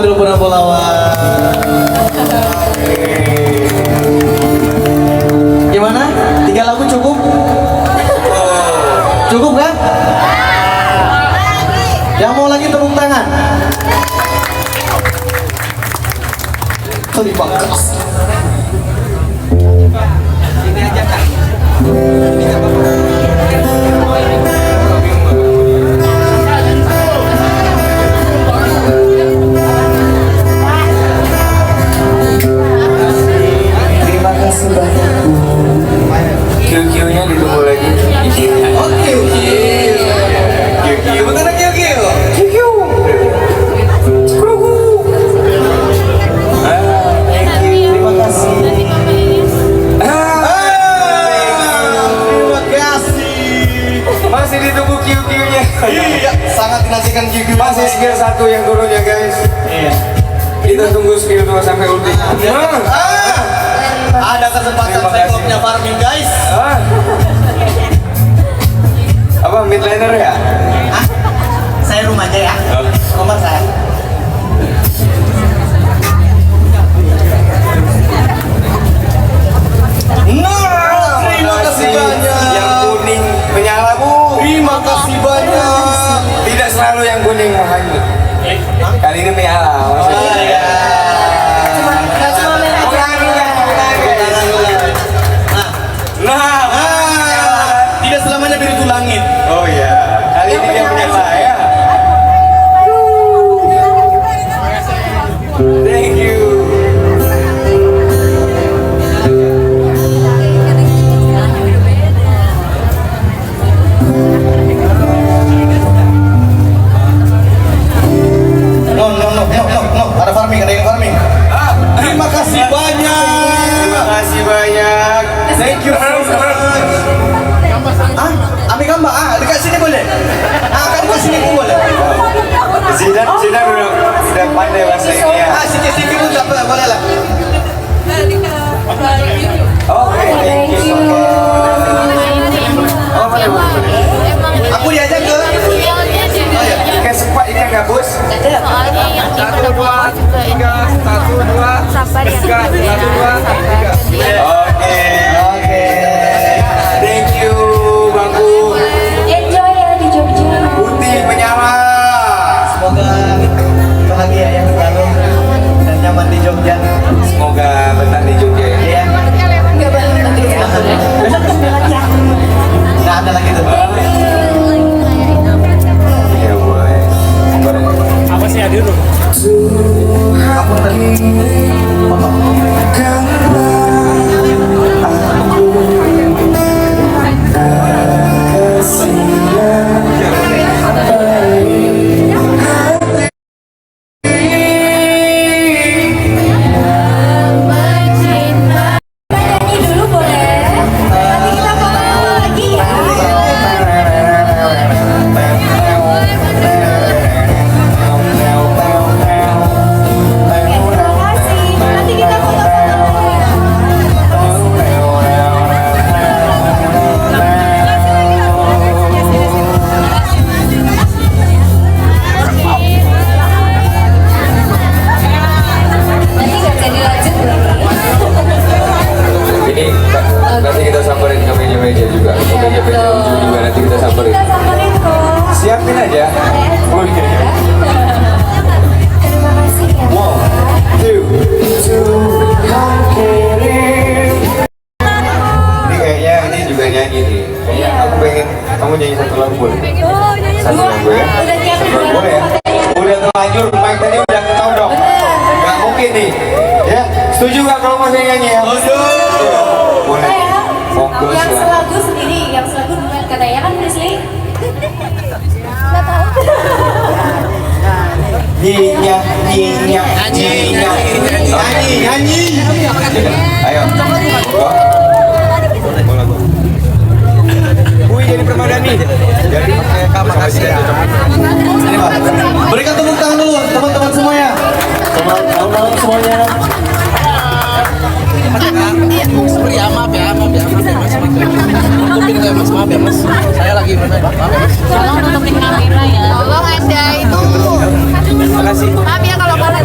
tangan dulu para pahlawan. Gimana? 3 lagu cukup? Cukup kan? Yang mau lagi tepuk tangan. Terima kasih. Ini aja kan. Terima kasih banyak. Q-nya ditunggu lagi. Oke. Betul lagi Terima kasih. Terima kasih. Masih ditunggu Q-nya. Iya, sangat dinantikan Q. Masih skill 1 yang turun ya guys. Iya. Kita tunggu skill 2 sampai ulti. Ada kesempatan Terima saya kasih. punya farming guys. Apa mid laner ya? Saya rumah aja ya. Nomor saya. Nah, terima kasih banyak. Yang kuning menyala bu. Terima kasih banyak. Tidak selalu yang kuning menghanyut. Kali ini menyala maksudnya. Iya. Nah, Tidak selamanya biru itu langit. oh iya. Kali ini dia menyala ya. Thank you. No. Ada farming, ada yang farming. Terima kasih banyak. Terima kasih banyak. Thank you so much. Ambil gambar, dekat sini boleh? Kan buat sini pun boleh? Zidan udah pandai bahasa ini ya. Sikit-sikit pun tak apa, boleh lah. Oke, thank you so much. Oh, boleh. Aku diajak ke? Ikan sepat, ikan gabus. Soalnya yang di Padang juga ini sabar yang sabar. Oke. Thank you, Bangku. Enjoy ya di Jogja. Putih menyala. Semoga bahagia ya selalu dan nyaman di Jogja. Semoga betah di Jogja ya. Iya. Enggak balik lagi ya. Besok ketemu lagi ya. Nggak ada lagi tuh. Ya boleh. Apa sih hadir dulu? Kamu tadi Nyanyi dulu boleh. Nanti kita follow lagi ya. Terima kasih. Nanti kita foto-foto ya. Nanti nggak bisa dilanjut Ini nanti kita samperin ke meja-meja juga. Ke meja-meja ujung juga nanti kita samperin. Kita samperin kok. Siapin aja. Oh iya. Terima kasih ya. Ini kayaknya ini juga nyanyi nih. Kayaknya aku pengen kamu nyanyi satu lagu boleh? Oh, nyanyi Satu lagu ya. Udah nyiapin Satu lagu boleh ya. Udah terlanjur, mic tadi udah tahu dong. Gak mungkin nih. Ya, setuju gak kalau masih nyanyi ya? Boleh. Fokus Yang lah. selagu sendiri, yang selagu duet katanya kan Prisly. Nggak tahu. Nyinya. nyanyi. Ayo. Bola. Wih jadi permadani. Jadi makasih ya. Berikan tepuk tangan dulu teman-teman semuanya. Teman-teman semuanya. Sorry ya, maaf ya mas. Tutupin kayak mas, maaf ya mas. Saya lagi maaf ya mas. Tolong tutupin kamera ya. Tolong ada itu. Terima kasih. Maaf ya kalau kalian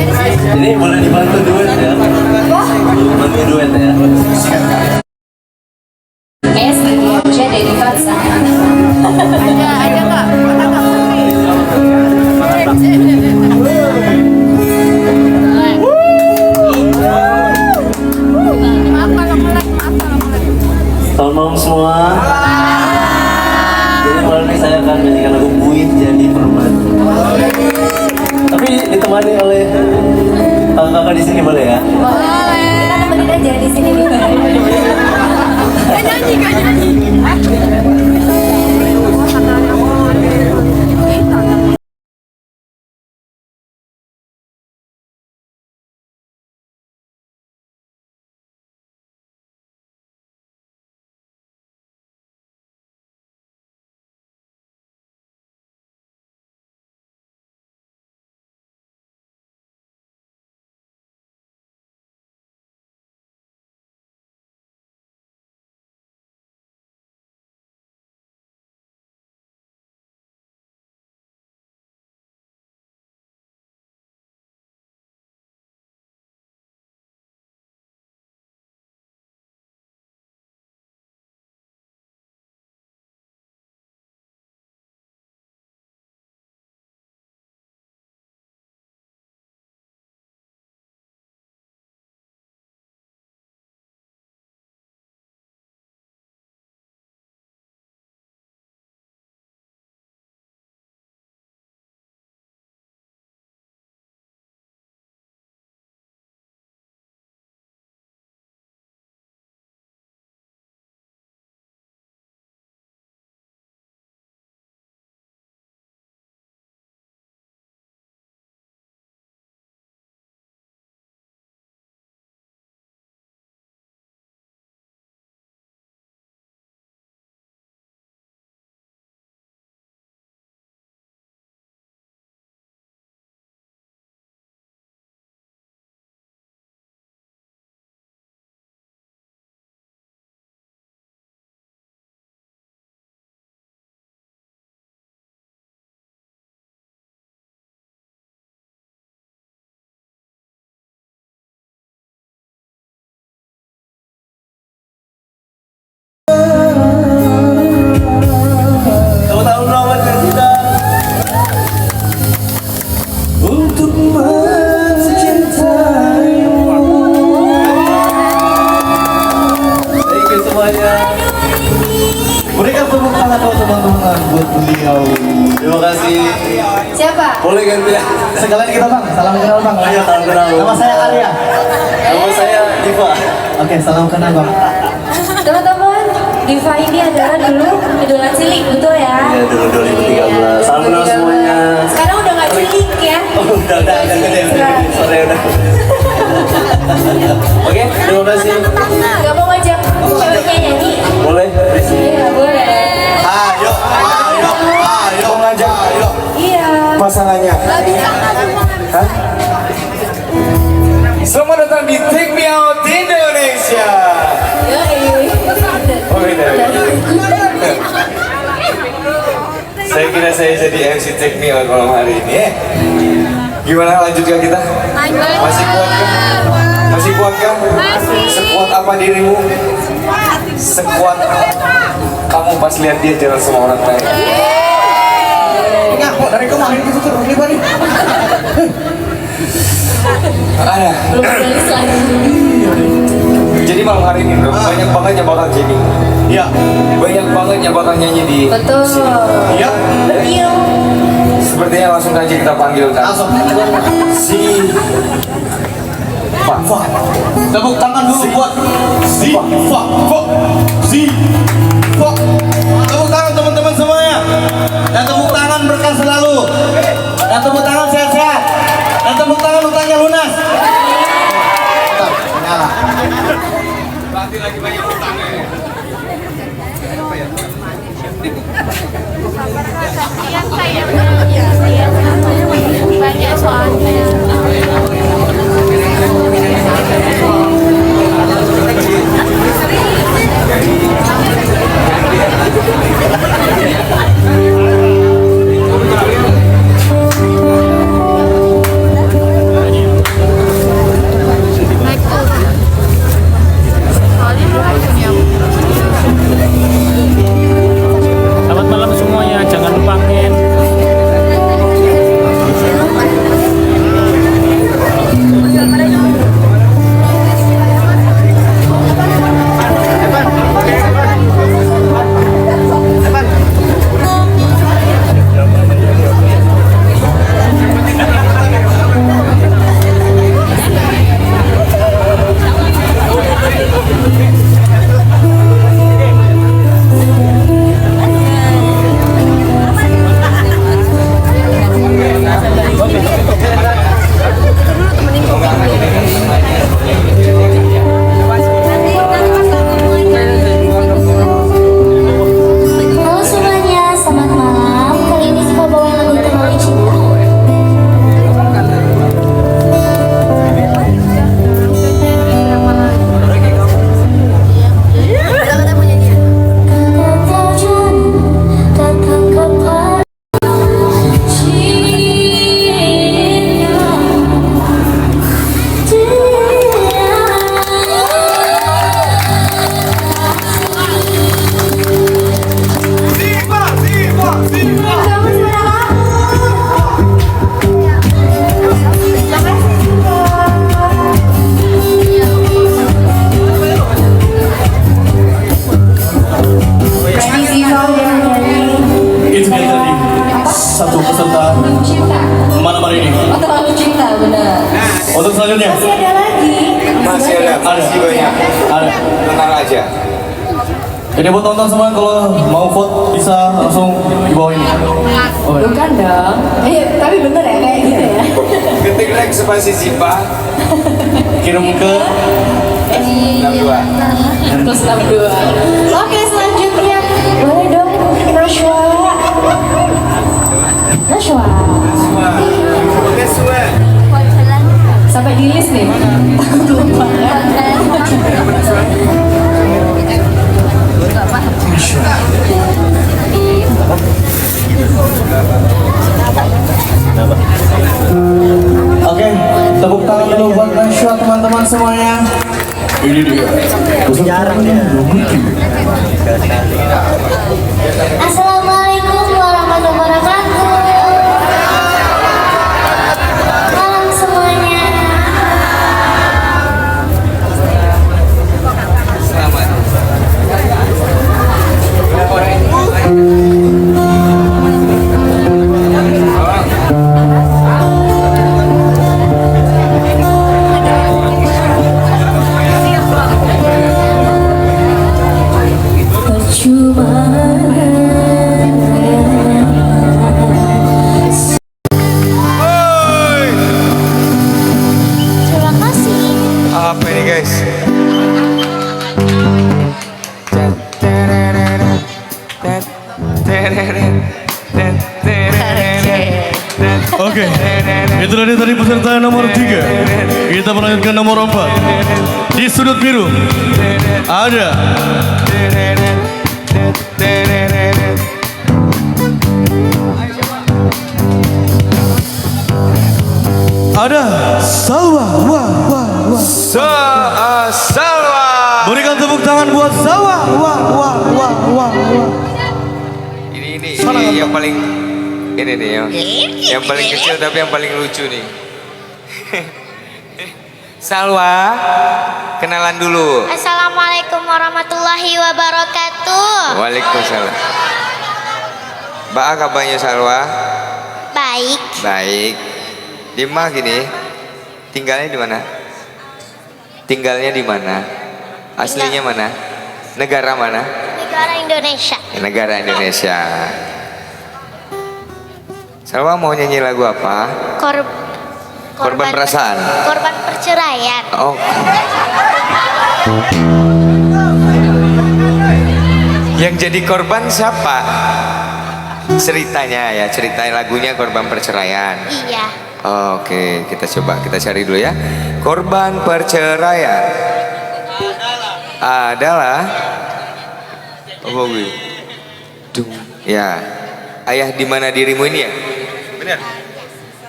Ini boleh dibantu duet ya? Bantu duet ya? Es lagi hujan dari Fatsa. Ada nggak? Ada nggak? Maaf kalau melek, maaf kalau melek. Selamat malam semua. Jadi malam ini saya akan menyanyikan lagu Buih Jadi Permati. Tapi ditemani oleh kakak di sini boleh ya? Boleh. Kita temenin aja di sini nih. Gak nyanyi, gak nyanyi. Tepuk tangan dong buat kita. Untuk mencintaimu. Thank you semuanya. Berikan tepuk tangan dong teman-teman buat beliau. Terima kasih. Siapa? Boleh ganti ya? Sekalian kita bang, salam kenal bang. Ayo salam kenal. Nama saya Arya. Nama saya Diva. Oke, salam kenal bang. Teman-teman, Diva ini adalah dulu idola cilik, betul ya? Iya dulu 2013. Salam kenal semuanya. Sekarang udah nggak cilik ya? Oh, udah gede. Sore udah. Oke, terima kasih. Gak mau ngajak ceweknya nyanyi? Boleh, Rizky. Iya, boleh. Ayo ngajak Iya. pasangannya. Gak bisa. Hah? Selamat datang di Take Me Out Indonesia. Yoi. Oh beda. Saya kira saya jadi MC Take Me Out malam hari ini ya. Gimana lanjutkan kita? Masih kuat kan? Masih kuat kan? Sekuat apa dirimu? Sekuat kamu pas lihat dia jalan sama orang lain. Enggak kok dari kemarin itu terus nih bang. Belum rilis lagi. Jadi malam hari ini bro, banyak banget yang bakal jadi. Iya. Banyak banget yang bakal nyanyi di Betul. sini. Iya. Betul. Sepertinya langsung aja kita panggil kan. Langsung. Si Pak. Tepuk tangan dulu buat Ziva. Tepuk tangan teman-teman semuanya. Dan tepuk tangan berkah selalu. Dan tepuk tangan sehat-sehat. Dan tepuk tangan utangnya lunas. Nyala. Banyak soalnya. Untuk selanjutnya. Masih ada lagi. Masih ada, masih banyak. Ada. Tenang aja. Jadi buat tonton semua kalau mau vote bisa langsung di bawah ini. Oh, ya. Bukan dong. Tapi bener ya kayak gitu ya. Ketik rek spasi Zipa Kirim ke 62. Plus 62. Oke, selanjutnya boleh dong Nashwa. Nashwa. Sampai di list nih. Lupa. Oke, tepuk tangan dulu buat Nashwa teman-teman semuanya. Ini dia. Jarang dia. Assalamualaikum warahmatullahi wabarakatuh. Malam semuanya. Selamat. Terima kasih. Apa ini guys? Oke, itulah dia tadi peserta nomor 3. Kita melanjutkan nomor 4. Di sudut biru ada Salwa. Salwa. Berikan tepuk tangan buat Salwa. Ini yang paling ini nih yang paling kecil tapi yang paling lucu nih. Salwa, kenalan dulu. Assalamualaikum warahmatullahi wabarakatuh. Waalaikumsalam. Mbak, kabarnya Salwa? Baik. Baik. Dima gini, tinggalnya di mana? Tinggalnya di mana? Aslinya mana? Negara mana? Negara Indonesia. Negara Indonesia. Salwa mau nyanyi lagu apa? Korban perasaan. Korban perceraian. Oh. Yang jadi korban siapa? Ceritanya ya, cerita lagunya korban perceraian. Iya. Oke, kita coba kita cari dulu ya. Korban perceraian adalah ya, ayah di mana dirimu ini ya? Benar.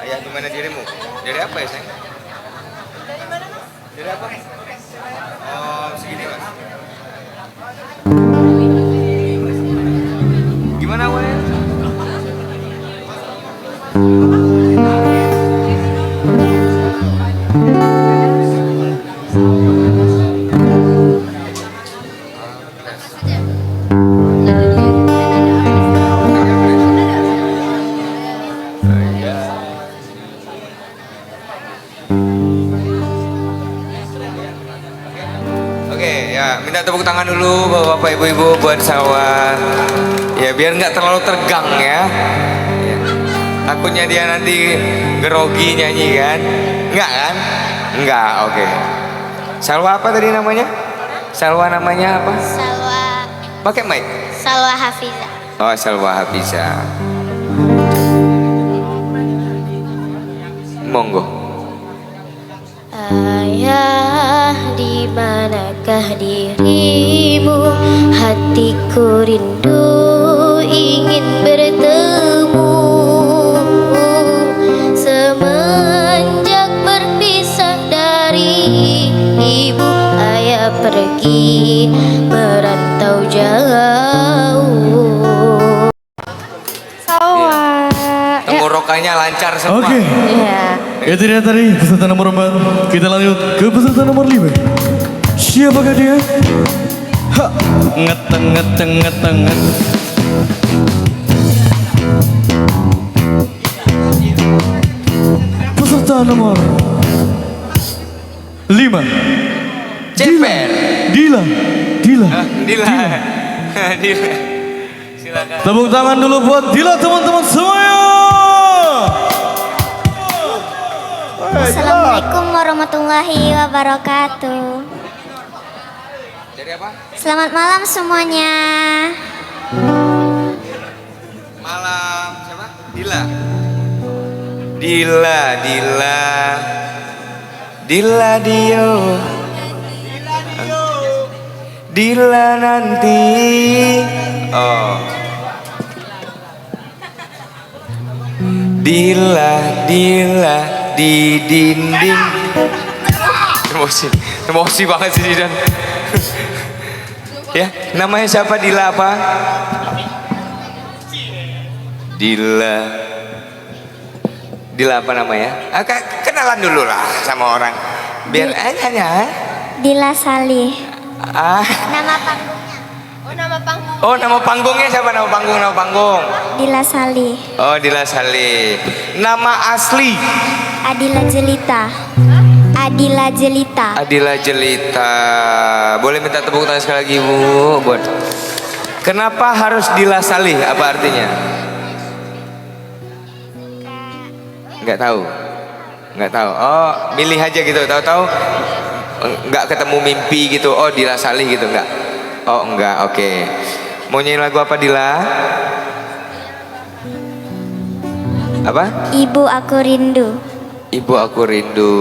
Ayah di mana dirimu? Dari apa ya, sayang? Dari apa? Oh, segini, Mas. Gimana awalnya? Oke, ya minta tepuk tangan dulu bapak ibu-ibu buat Salwa. Ya biar nggak terlalu tegang ya. Takutnya dia nanti grogi nyanyi kan? Enggak kan? Enggak, oke. Salwa apa tadi namanya? Salwa namanya apa? Salwa. Pakai mic? Salwa Hafiza. Oh, Salwa Hafiza. Monggo. Ayah, di manakah dirimu? Hatiku rindu ingin bertemu. Semenjak berpisah dari ibu, ayah pergi merantau jauh. Tenggorokannya lancar semua. Oke. Iya. Itu dia tadi peserta nomor 4. Kita lanjut ke peserta nomor 5. Siapakah dia? Ha, ngeteng. Peserta nomor 5. Ceper. Dila. Dila. Dila. Silakan. Tepuk tangan dulu buat Dila teman-teman semuanya. Assalamualaikum warahmatullahi wabarakatuh. Jadi apa? Selamat malam semuanya. Malam siapa? Dila. Dila Dio. Dila nanti. Oh. Dila di dinding. Emosi banget sih Didan. Ya, namanya siapa? Dila apa? Dila apa namanya? Kenalan dulu lah sama orang. Biar aja. Dila Salih. Ah. Nama panggungnya. Oh, nama panggung. Oh, nama panggungnya siapa? Nama panggung. Dila Salih. Oh, Dila Salih. Nama asli? Adila Jelita. Adila Jelita. Boleh minta tepuk tangan sekali lagi, Bu, buat. Kenapa harus Dila Salih? Apa artinya? Nggak tahu. Oh, milih aja gitu. Tahu-tahu nggak ketemu mimpi gitu. Oh, Dila Salih gitu nggak? Oh, enggak. Oke. Mau nyanyi lagu apa, Dila? Apa? Ibu Aku Rindu. Ibu Aku Rindu.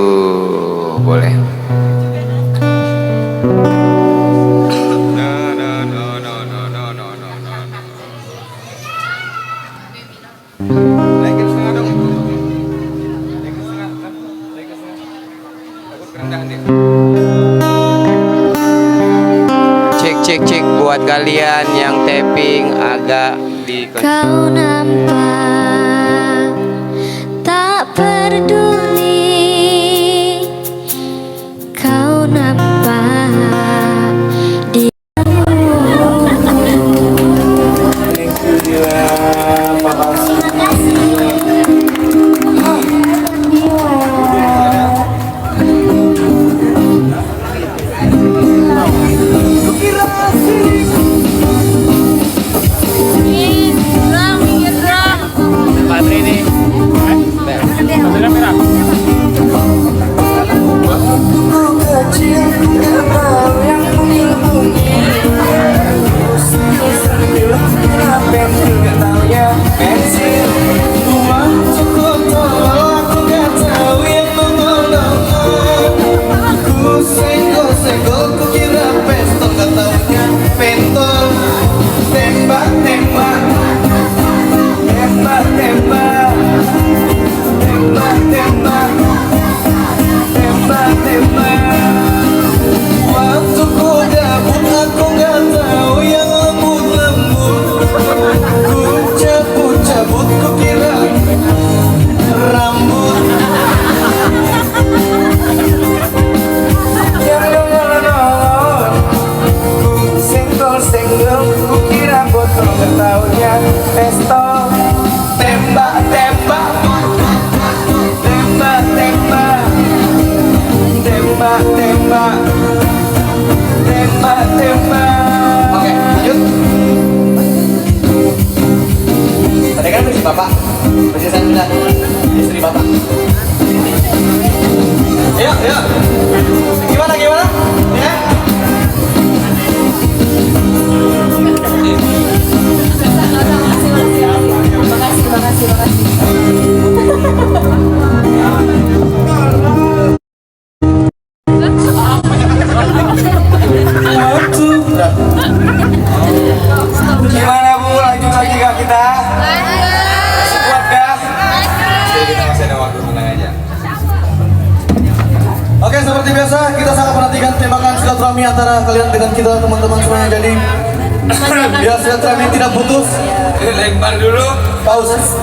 Boleh. Cek buat kalian yang tapping agak di. Kau nampak tak peduli. Kau nampak di Oke, lanjut. Tadi kan bersih bapak, bersih saya bilang istri bapak. Ayo. Gimana? Ya? Makasih. Gimana, Bu? Lanjut lagi kah kita? Masih kuat kah? Jadi kita masih ada waktu, tenang aja. Oke, seperti biasa kita sangat menantikan tembakan silaturahmi antara kalian dengan kita teman-teman semuanya. Jadi biar silaturahmi tidak putus. Lempar dulu. Pause.